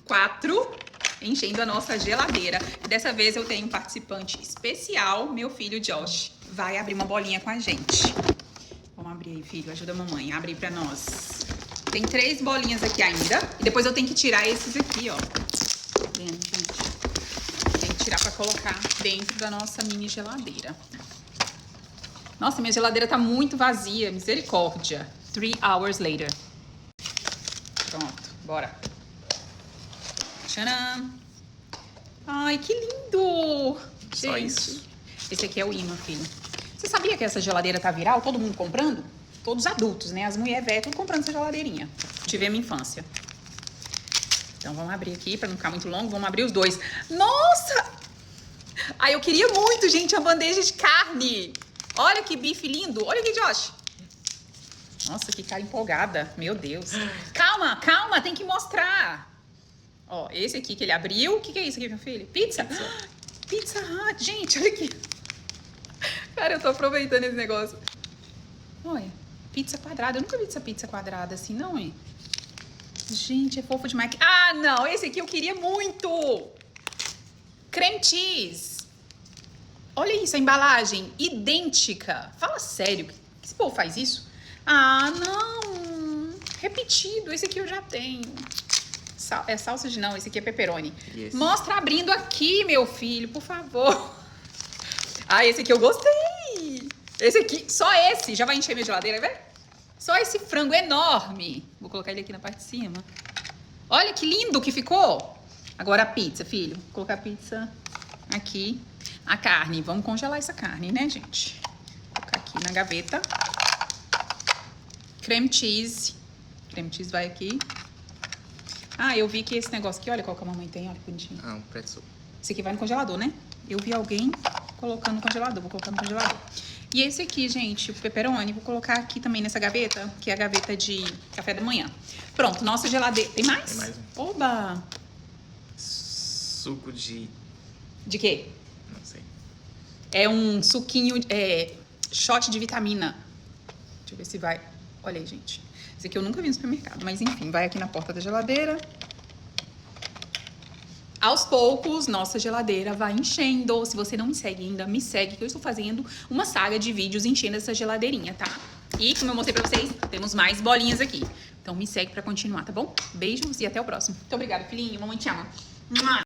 4 enchendo a nossa geladeira. E dessa vez eu tenho um participante especial, meu filho Josh. Vai abrir uma bolinha com a gente. Vamos abrir aí, filho. Ajuda a mamãe a abrir pra nós. Tem 3 bolinhas aqui ainda. E depois eu tenho que tirar esses aqui, ó. Tá vendo, gente? Tem que tirar pra colocar dentro da nossa mini geladeira. Nossa, minha geladeira tá muito vazia. Misericórdia. 3 hours later. Pronto, bora. Tcharam! Ai, que lindo! Só Gente, isso. esse aqui é o imã, filho. Você sabia que essa geladeira tá viral? Todo mundo comprando? Todos adultos, né? As mulheres velhas, tudo comprando essa geladeirinha. Tive a minha infância. Então, vamos abrir aqui pra não ficar muito longo. Vamos abrir os 2. Nossa! Ai, eu queria muito, gente, uma bandeja de carne. Olha que bife lindo. Olha aqui, Josh. Nossa, que cara empolgada. Meu Deus. Calma, calma, tem que mostrar. Ó, esse aqui que ele abriu. O que é isso aqui, meu filho? Pizza? Pizza Hut. Gente, olha aqui. Cara, eu tô aproveitando esse negócio. Olha, pizza quadrada. Eu nunca vi essa pizza quadrada assim, não, hein? Gente, é fofo demais. Ah, não. Esse aqui eu queria muito. Creme cheese. Olha isso, a embalagem idêntica. Fala sério, que esse povo faz isso? Ah, não. Repetido, esse aqui eu já tenho. É salsa de não, esse aqui é pepperoni. Yes. Mostra abrindo aqui, meu filho, por favor. Ah, esse aqui eu gostei. Esse aqui, só esse, já vai encher minha geladeira, vai ver? Só esse frango enorme. Vou colocar ele aqui na parte de cima. Olha que lindo que ficou. Agora a pizza, filho. Vou colocar a pizza aqui. A carne, vamos congelar essa carne, né, gente? Vou colocar aqui na gaveta. Creme cheese. Creme cheese vai aqui. Ah, eu vi que esse negócio aqui, olha qual que a mamãe tem, olha que bonitinho. Ah, um pretzel. Esse aqui vai no congelador, né? Eu vi alguém colocando no congelador, vou colocar no congelador. E esse aqui, gente, o pepperoni, vou colocar aqui também nessa gaveta, que é a gaveta de café da manhã. Pronto, nossa geladeira. Tem mais? Tem mais um. Oba! Suco de... De quê? não sei. É um suquinho, shot de vitamina. Deixa eu ver se vai. Olha aí, gente. Esse aqui eu nunca vi no supermercado, mas enfim, vai aqui na porta da geladeira. Aos poucos, nossa geladeira vai enchendo. Se você não me segue ainda, me segue, que eu estou fazendo uma saga de vídeos enchendo essa geladeirinha, tá? E como eu mostrei pra vocês, temos mais bolinhas aqui. Então me segue pra continuar, tá bom? Beijos e até o próximo. Muito obrigada, filhinho. Mamãe te ama.